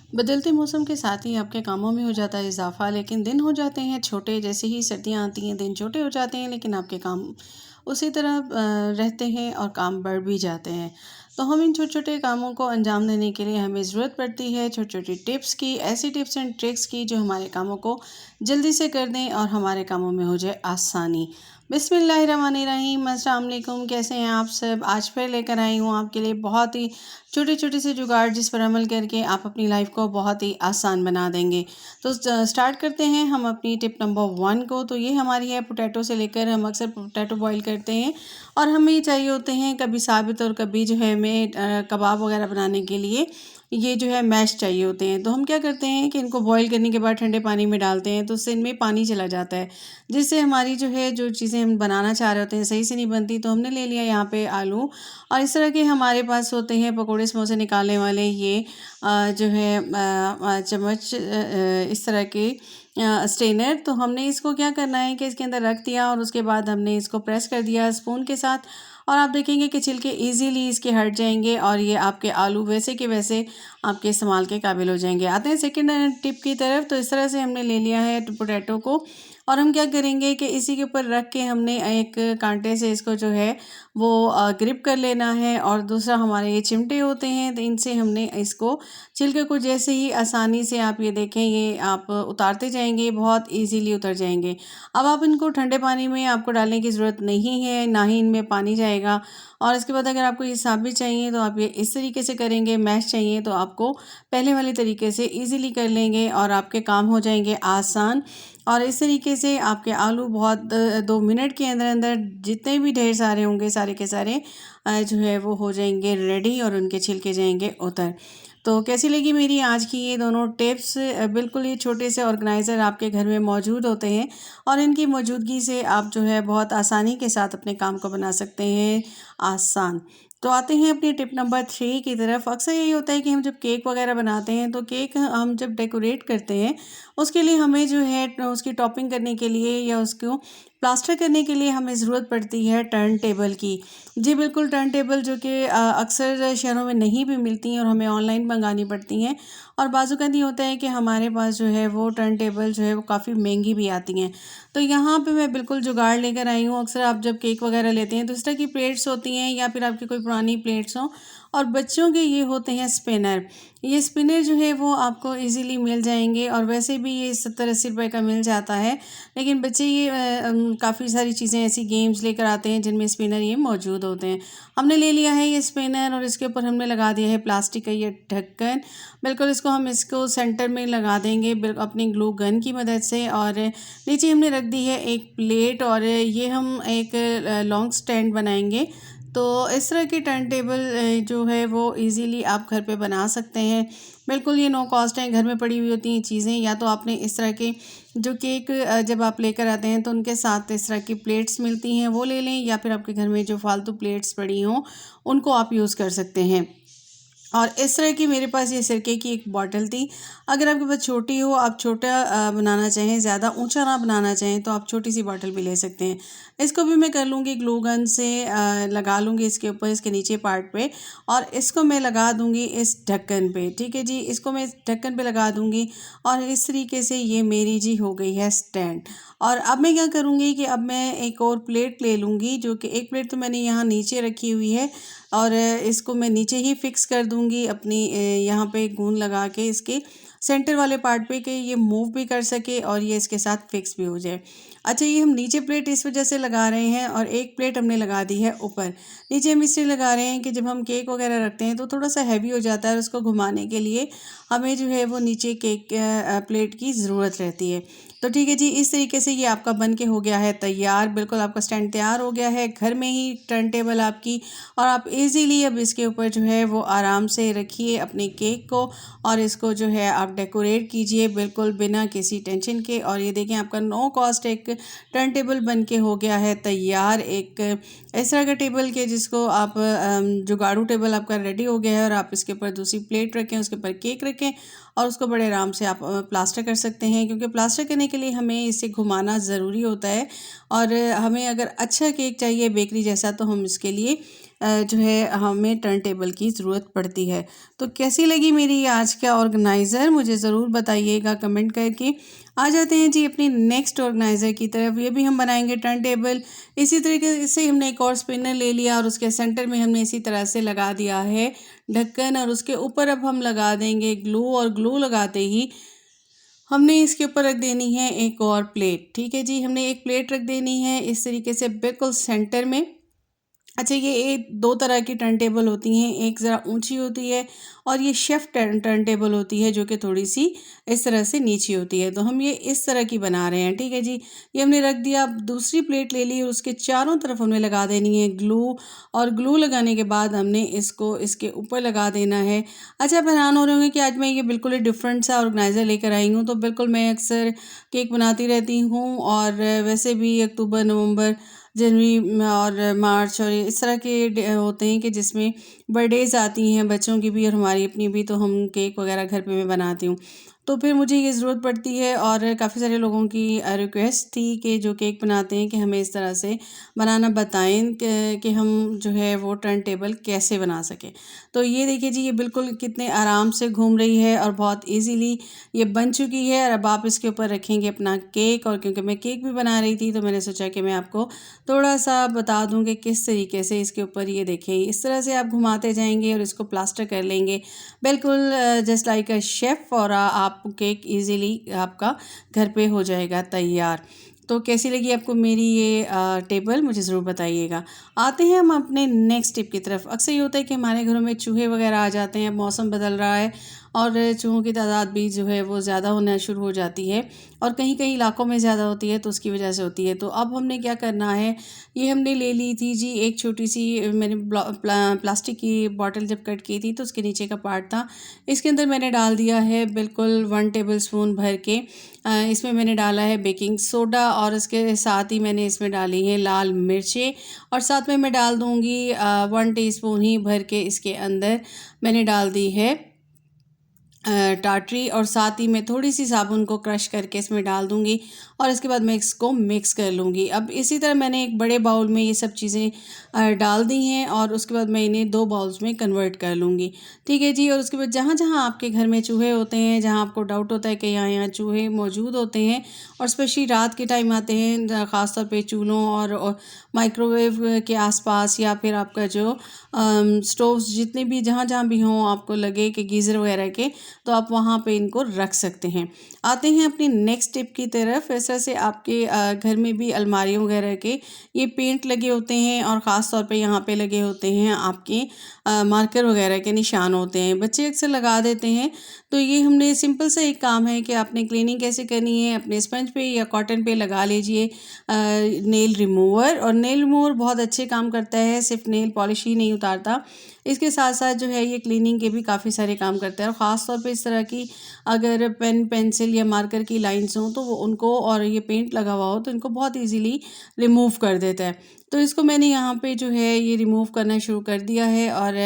बदलते मौसम के साथ ही आपके कामों में हो जाता है इज़ाफ़ा, लेकिन दिन हो जाते हैं छोटे। जैसे ही सर्दियाँ आती हैं, दिन छोटे हो जाते हैं, लेकिन आपके काम उसी तरह रहते हैं और काम बढ़ भी जाते हैं। तो हम इन छोटे-छोटे कामों को अंजाम देने के लिए हमें ज़रूरत पड़ती है छोटी-छोटी टिप्स की, ऐसी टिप्स एंड ट्रिक्स की जो हमारे कामों को जल्दी से कर दें और हमारे कामों में हो जाए आसानी। बिस्मिल्लाहिर्रहमानिर्रहीम, अस्सलाम वालेकुम। कैसे हैं आप सब? आज फिर लेकर आई हूँ आपके लिए बहुत ही छोटे-छोटे से जुगाड़, जिस पर अमल करके आप अपनी लाइफ को बहुत ही आसान बना देंगे। तो स्टार्ट करते हैं हम अपनी टिप नंबर 1 को। तो ये हमारी है पोटैटो से लेकर, हम अक्सर पोटैटो बॉयल करते हैं और हमें चाहिए होते हैं कभी साबित और कभी जो है हमें कबाब वगैरह बनाने के लिए ये जो है मैश चाहिए होते हैं। तो हम क्या करते हैं कि इनको बॉयल करने के बाद ठंडे पानी में डालते हैं, तो उससे इनमें पानी चला जाता है, जिससे हमारी जो है जो चीज़ें हम बनाना चाह रहे होते हैं सही से नहीं बनती। तो हमने ले लिया यहाँ पे आलू, और इस तरह के हमारे पास होते हैं पकोड़े समोसे निकालने वाले ये जो है चम्मच, इस तरह के स्ट्रेनर। तो हमने इसको क्या करना है कि इसके अंदर रख दिया और उसके बाद हमने इसको प्रेस कर दिया स्पून के साथ, और आप देखेंगे कि छिलके इजीली इसके हट जाएंगे और ये आपके आलू वैसे के वैसे आपके इस्तेमाल के काबिल हो जाएंगे। आते हैं सेकंड टिप की तरफ। तो इस तरह से हमने ले लिया है पोटैटो को, और हम क्या करेंगे कि इसी के ऊपर रख के हमने एक कांटे से इसको जो है वो ग्रिप कर लेना है, और दूसरा हमारे ये चिमटे होते हैं, तो इनसे हमने इसको छिलके को जैसे ही आसानी से आप ये देखें ये आप उतारते जाएंगे, बहुत इजीली उतर जाएंगे। अब आप इनको ठंडे पानी में आपको डालने की ज़रूरत नहीं है, ना ही इनमें पानी जाएगा। और इसके बाद अगर आपको ये साबित चाहिए तो आप ये इस तरीके से करेंगे, मैश चाहिए तो आपको पहले वाले तरीके से इजीली कर लेंगे और आपके काम हो जाएंगे आसान। और इस तरीके से आपके आलू बहुत 2 मिनट के अंदर अंदर जितने भी ढेर सारे होंगे सारे के सारे जो है वो हो जाएंगे रेडी, और उनके छिलके जाएंगे उतर। तो कैसी लगी मेरी आज की ये दोनों टिप्स? बिल्कुल ये छोटे से ऑर्गेनाइज़र आपके घर में मौजूद होते हैं, और इनकी मौजूदगी से आप जो है बहुत आसानी के साथ अपने काम को बना सकते हैं आसान। तो आते हैं अपनी टिप नंबर 3 की तरफ। अक्सर यही होता है कि हम जब केक वगैरह बनाते हैं, तो केक हम जब डेकोरेट करते हैं उसके लिए हमें जो है उसकी टॉपिंग करने के लिए या उसको प्लास्टर करने के लिए हमें ज़रूरत पड़ती है टर्न टेबल की। जी बिल्कुल, टर्न टेबल जो कि अक्सर शहरों में नहीं भी मिलती हैं और हमें ऑनलाइन मंगानी पड़ती हैं, और बाज़-ओ-क़ात ये होता है कि हमारे पास जो है वो टर्न टेबल जो है वो काफ़ी महंगी भी आती हैं। तो यहाँ पे मैं बिल्कुल जुगाड़ लेकर आई हूँ। अक्सर आप जब केक वगैरह लेते हैं तो इस तरह की प्लेट्स होती हैं, या फिर आपकी कोई पुरानी प्लेट्स हों, और बच्चों के ये होते हैं स्पिनर। ये स्पिनर जो है वो आपको इजीली मिल जाएंगे, और वैसे भी ये 70-80 रुपए का मिल जाता है, लेकिन बच्चे ये काफ़ी सारी चीज़ें ऐसी गेम्स लेकर आते हैं जिनमें स्पिनर ये मौजूद होते हैं। हमने ले लिया है ये स्पिनर, और इसके ऊपर हमने लगा दिया है प्लास्टिक का ये ढक्कन। बिल्कुल इसको सेंटर में लगा देंगे अपनी ग्लू गन की मदद से, और नीचे हमने रख दी है एक प्लेट, और ये हम एक लॉन्ग स्टैंड बनाएंगे। तो इस तरह की टर्न टेबल जो है वो इजीली आप घर पे बना सकते हैं। बिल्कुल ये नो कॉस्ट है, घर में पड़ी हुई होती हैं चीज़ें। या तो आपने इस तरह के जो केक जब आप लेकर आते हैं तो उनके साथ इस तरह की प्लेट्स मिलती हैं वो ले लें, या फिर आपके घर में जो फालतू प्लेट्स पड़ी हों उनको आप यूज़ कर सकते हैं। और इस तरह की मेरे पास ये सिरके की एक बॉटल थी। अगर आपके पास छोटी हो, आप छोटा बनाना चाहें, ज़्यादा ऊंचा ना बनाना चाहें, तो आप छोटी सी बॉटल भी ले सकते हैं। इसको भी मैं कर लूँगी ग्लू गन से, लगा लूँगी इसके ऊपर, इसके नीचे पार्ट पे, और इसको मैं लगा दूँगी इस ढक्कन पे। ठीक है जी, इसको मैं इस ढक्कन पे लगा दूँगी, और इस तरीके से ये मेरी जी हो गई है स्टैंड। और अब मैं क्या करूँगी कि अब मैं एक और प्लेट ले लूँगी, जो कि एक प्लेट तो मैंने यहाँ नीचे रखी हुई है, और इसको मैं नीचे ही फिक्स कर दूँगी अपनी यहाँ पे गूंद लगा के इसके सेंटर वाले पार्ट पे, कि ये मूव भी कर सके और ये इसके साथ फिक्स भी हो जाए। अच्छा, ये हम नीचे प्लेट इस वजह से लगा रहे हैं, और एक प्लेट हमने लगा दी है ऊपर। नीचे हम इसलिए लगा रहे हैं कि जब हम केक वगैरह रखते हैं तो थोड़ा सा हैवी हो जाता है, उसको घुमाने के लिए हमें जो है वो नीचे केक प्लेट की ज़रूरत रहती है। तो ठीक है जी, इस तरीके से ये आपका बन के हो गया है तैयार। बिल्कुल आपका स्टैंड तैयार हो गया है, घर में ही टर्न टेबल आपकी, और आप इजीली अब इसके ऊपर जो है वो आराम से रखिए अपने केक को, और इसको जो है आप डेकोरेट कीजिए बिल्कुल बिना किसी टेंशन के। और ये देखें आपका नो कॉस्ट एक टर्न टेबल बन के हो गया है तैयार। एक इस तरह का टेबल के जिसको आप जुगाड़ू टेबल आपका रेडी हो गया है, और आप इसके ऊपर दूसरी प्लेट रखें, उसके ऊपर केक रखें, और उसको बड़े आराम से आप प्लास्टर कर सकते हैं, क्योंकि प्लास्टर करने के लिए हमें इसे घुमाना ज़रूरी होता है। और हमें अगर अच्छा केक चाहिए बेकरी जैसा, तो हम इसके लिए जो है हमें टर्न टेबल की ज़रूरत पड़ती है। तो कैसी लगी मेरी आज का ऑर्गेनाइज़र मुझे ज़रूर बताइएगा कमेंट करके। आ जाते हैं जी अपनी नेक्स्ट ऑर्गेनाइज़र की तरफ। ये भी हम बनाएंगे टर्न टेबल। इसी तरीके से हमने एक और स्पिनर ले लिया और उसके सेंटर में हमने इसी तरह से लगा दिया है ढक्कन, और उसके ऊपर अब हम लगा देंगे ग्लू, और ग्लू लगाते ही हमने इसके ऊपर रख देनी है एक और प्लेट। ठीक है जी, हमने एक प्लेट रख देनी है इस तरीके से बिल्कुल सेंटर में। अच्छा, ये एक दो तरह की टर्न टेबल होती हैं, एक ज़रा ऊंची होती है और ये शेफ़ टर्न टेबल होती है जो कि थोड़ी सी इस तरह से नीची होती है। तो हम ये इस तरह की बना रहे हैं। ठीक है जी, ये हमने रख दिया। अब दूसरी प्लेट ले ली और उसके चारों तरफ हमने लगा देनी है ग्लू, और ग्लू लगाने के बाद हमने इसको इसके ऊपर लगा देना है। अच्छा, आप हैरान हो रहे होंगे कि आज मैं ये बिल्कुल ही डिफरेंट सा ऑर्गेनाइज़र लेकर आई हूँ। तो बिल्कुल मैं अक्सर केक बनाती रहती हूँ, और वैसे भी अक्टूबर, नवंबर, जनवरी और मार्च और इस तरह के होते हैं कि जिसमें बर्थडेज़ आती हैं बच्चों की भी और हमारी अपनी भी, तो हम केक वगैरह घर पे मैं बनाती हूँ। तो फिर मुझे ये ज़रूरत पड़ती है, और काफ़ी सारे लोगों की रिक्वेस्ट थी कि जो केक बनाते हैं कि हमें इस तरह से बनाना बताएं कि हम जो है वो टर्न टेबल कैसे बना सकें। तो ये देखिए जी, ये बिल्कुल कितने आराम से घूम रही है और बहुत इजीली ये बन चुकी है। और अब आप इसके ऊपर रखेंगे अपना केक, और क्योंकि मैं केक भी बना रही थी तो मैंने सोचा कि मैं आपको थोड़ा सा बता दूं कि किस तरीके से इसके ऊपर ये देखें इस तरह से आप घुमाते जाएंगे और इसको प्लास्टर कर लेंगे बिल्कुल जस्ट लाइक अ शेफ़, और आप केक इजीली आपका घर पे हो जाएगा तैयार। तो कैसी लगी आपको मेरी ये टेबल मुझे ज़रूर बताइएगा। आते हैं हम अपने नेक्स्ट टिप की तरफ। अक्सर ये होता है कि हमारे घरों में चूहे वगैरह आ जाते हैं, मौसम बदल रहा है और चूहों की तादाद भी जो है वो ज़्यादा होना शुरू हो जाती है, और कहीं कहीं इलाकों में ज़्यादा होती है तो उसकी वजह से होती है। तो अब हमने क्या करना है, ये हमने ले ली थी जी एक छोटी सी, मैंने प्लास्टिक की बॉटल जब कट की थी तो उसके नीचे का पार्ट था, इसके अंदर मैंने डाल दिया है बिल्कुल 1 टेबलस्पून भर के। इसमें मैंने डाला है बेकिंग सोडा, और इसके साथ ही मैंने इसमें डाली है लाल मिर्चें, और साथ में मैं डाल दूँगी 1 टीस्पून ही भर के इसके अंदर मैंने डाल दी है टाटरी, और साथ ही मैं थोड़ी सी साबुन को क्रश करके इसमें डाल दूंगी, और इसके बाद मैं इसको मिक्स कर लूँगी। अब इसी तरह मैंने एक बड़े बाउल में ये सब चीज़ें डाल दी हैं, और उसके बाद मैं इन्हें 2 बाउल्स में कन्वर्ट कर लूँगी। ठीक है जी, और उसके बाद जहाँ जहाँ आपके घर में चूहे होते हैं, जहाँ आपको डाउट होता है कि यहाँ यहाँ चूहे मौजूद होते हैं, और स्पेशली रात के टाइम आते हैं, ख़ासतौर पे चूल्हों और माइक्रोवेव के आसपास, या फिर आपका जो स्टोव्स जितने भी जहाँ जहाँ भी हों आपको लगे कि गीज़र वगैरह के, तो आप वहाँ पे इनको रख सकते हैं। आते हैं अपनी नेक्स्ट टिप की तरफ। इस तरह से आपके घर में भी अलमारियों वगैरह के ये पेंट लगे होते हैं, और ख़ास तौर पे यहाँ पे लगे होते हैं आपके मार्कर वगैरह के निशान होते हैं, बच्चे अक्सर लगा देते हैं। तो ये हमने सिंपल सा एक काम है कि आपने क्लीनिंग कैसे करनी है, अपने स्पंज पे या कॉटन पे लगा लीजिए नेल रिमूवर, और नेल रिमूवर बहुत अच्छे काम करता है, सिर्फ नेल पॉलिश ही नहीं उतारता, इसके साथ साथ जो है ये क्लीनिंग के भी काफ़ी सारे काम करता है। और ख़ास तौर पे इस तरह की अगर पेन पेंसिल या मार्कर की लाइंस हों तो वो उनको, और ये पेंट लगा हुआ हो तो इनको बहुत इजीली रिमूव कर देता है। तो इसको मैंने यहाँ पे जो है ये रिमूव करना शुरू कर दिया है, और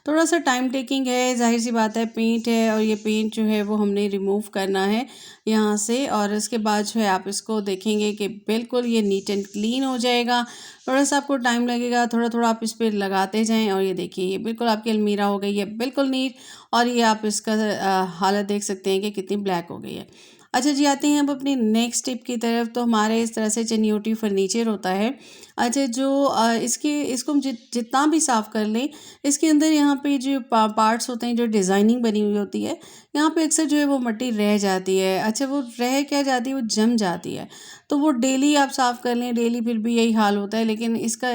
थोड़ा सा टाइम टेकिंग है, जाहिर सी बात है, पेंट है और ये पेंट जो है वो हमने रिमूव करना है यहाँ से, और इसके बाद जो है आप इसको देखेंगे कि बिल्कुल ये नीट एंड क्लीन हो जाएगा। थोड़ा सा आपको टाइम लगेगा, थोड़ा थोड़ा आप इस पर लगाते जाएं, और ये देखिए ये बिल्कुल आपकी अलमीरा हो गई है बिल्कुल नीट, और ये आप इसका हालत देख सकते हैं कि कितनी ब्लैक हो गई है। अच्छा जी, आते हैं अब अपनी नेक्स्ट टिप की तरफ। तो हमारे इस तरह से चनियोटी फर्नीचर होता है। अच्छा, जो इसको हम जितना भी साफ़ कर लें, इसके अंदर यहाँ पे जो पार्ट्स होते हैं, जो डिज़ाइनिंग बनी हुई होती है, यहाँ पे अक्सर जो है वो मिट्टी रह जाती है। अच्छा, वो रह क्या जाती है, वो जम जाती है। तो वो डेली आप साफ़ कर लें, डेली फिर भी यही हाल होता है। लेकिन इसका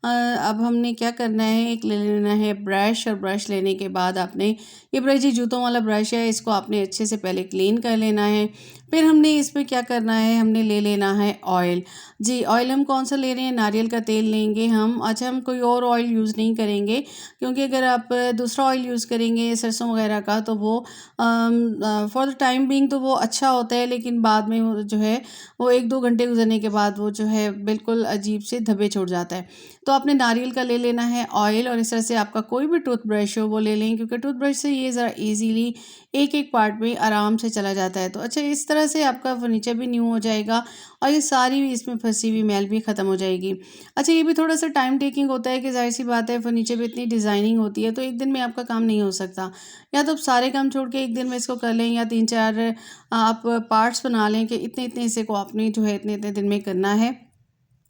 अब हमने क्या करना है, एक ले लेना है ब्रश, और ब्रश लेने के बाद आपने, ये ब्रश जी जूतों वाला ब्रश है, इसको आपने अच्छे से पहले क्लीन कर लेना है। फिर हमने इसमें क्या करना है, हमने ले लेना है ऑयल। जी, ऑयल हम कौन सा ले रहे हैं, नारियल का तेल लेंगे हम। अच्छा, हम कोई और ऑयल यूज़ नहीं करेंगे, क्योंकि अगर आप दूसरा ऑयल यूज़ करेंगे सरसों वगैरह का, तो वो फॉर द टाइम बीइंग तो वो अच्छा होता है, लेकिन बाद में वो जो है वो 1-2 घंटे गुजरने के बाद वो जो है बिल्कुल अजीब से धब्बे छोड़ जाता है। तो आपने नारियल का ले लेना है ऑयल, और इस तरह से आपका कोई भी टूथब्रश हो वो ले लें, क्योंकि टूथब्रश से ये ज़रा इजीली एक एक पार्ट में आराम से चला जाता है। तो अच्छा, इस तरह तरह से आपका फर्नीचर भी न्यू हो जाएगा और ये सारी भी इसमें फंसी हुई मैल भी ख़त्म हो जाएगी। अच्छा, ये भी थोड़ा सा टाइम टेकिंग होता है कि ज़ाहिर-सी बात है फर्नीचर में इतनी डिज़ाइनिंग होती है तो एक दिन में आपका काम नहीं हो सकता। या तो आप सारे काम छोड़ के एक दिन में इसको कर लें या 3-4 आप पार्ट्स बना लें कि इतने-इतने हिस्से को आपने जो है इतने-इतने दिन में करना है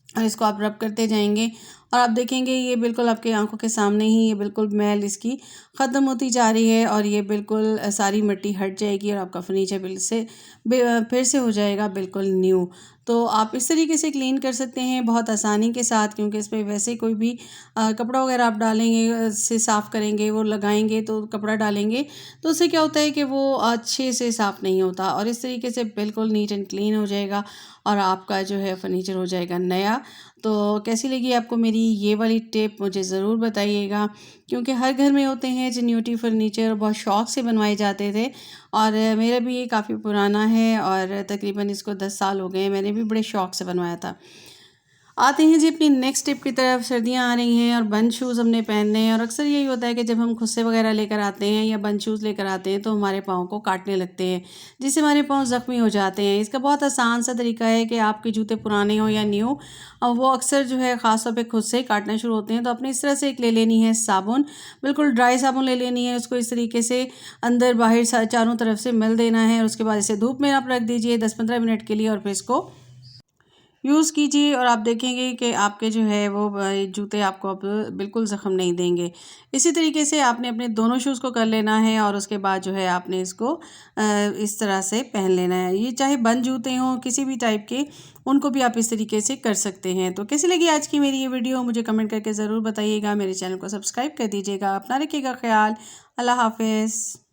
और इसको आप रब करते जाएंगे और आप देखेंगे ये बिल्कुल आपकी आंखों के सामने ही ये बिल्कुल मैल इसकी ख़त्म होती जा रही है और ये बिल्कुल सारी मिट्टी हट जाएगी और आपका फर्नीचर फिर से हो जाएगा बिल्कुल न्यू। तो आप इस तरीके से क्लीन कर सकते हैं बहुत आसानी के साथ, क्योंकि इस पर वैसे कोई भी कपड़ा वगैरह आप डालेंगे से साफ़ करेंगे, वो लगाएंगे तो कपड़ा डालेंगे तो उससे क्या होता है कि वो अच्छे से साफ़ नहीं होता और इस तरीके से बिल्कुल नीट एंड क्लीन हो जाएगा और आपका जो है फर्नीचर हो जाएगा नया। तो कैसी लगी आपको मेरी ये वाली टिप मुझे ज़रूर बताइएगा, क्योंकि हर घर में होते हैं जिन्यूटी फर्नीचर, बहुत शौक़ से बनवाए जाते थे और मेरा भी ये काफ़ी पुराना है और तकरीबन इसको 10 साल हो गए हैं, मैंने भी बड़े शौक़ से बनवाया था। आते हैं जी अपनी नेक्स्ट टिप की तरफ। सर्दियाँ आ रही हैं और बंद शूज़ हमने पहनने हैं और अक्सर यही होता है कि जब हम खुस्से वगैरह लेकर आते हैं या बंद शूज़ लेकर आते हैं तो हमारे पाँव को काटने लगते हैं, जिससे हमारे पाँव ज़ख्मी हो जाते हैं। इसका बहुत आसान सा तरीका है कि आपके जूते पुराने हों या न्यू, वो अक्सर जो है ख़ास तौर पे खुद से ही काटना शुरू होते हैं। तो आपने इस तरह से एक ले लेनी है साबुन, बिल्कुल ड्राई साबुन ले लेनी है, उसको इस तरीके से अंदर बाहर चारों तरफ से मल देना है और उसके बाद इसे धूप में आप रख दीजिए 10-15 मिनट के लिए और फिर इसको यूज़ कीजिए और आप देखेंगे कि आपके जो है वो जूते आपको अब बिल्कुल ज़ख्म नहीं देंगे। इसी तरीके से आपने अपने दोनों शूज़ को कर लेना है और उसके बाद जो है आपने इसको इस तरह से पहन लेना है। ये चाहे बंद जूते हों किसी भी टाइप के, उनको भी आप इस तरीके से कर सकते हैं। तो कैसी लगी आज की मेरी ये वीडियो मुझे कमेंट करके ज़रूर बताइएगा। मेरे चैनल को सब्सक्राइब कर दीजिएगा। अपना रखिएगा ख्याल। अल्लाह हाफ़िज़।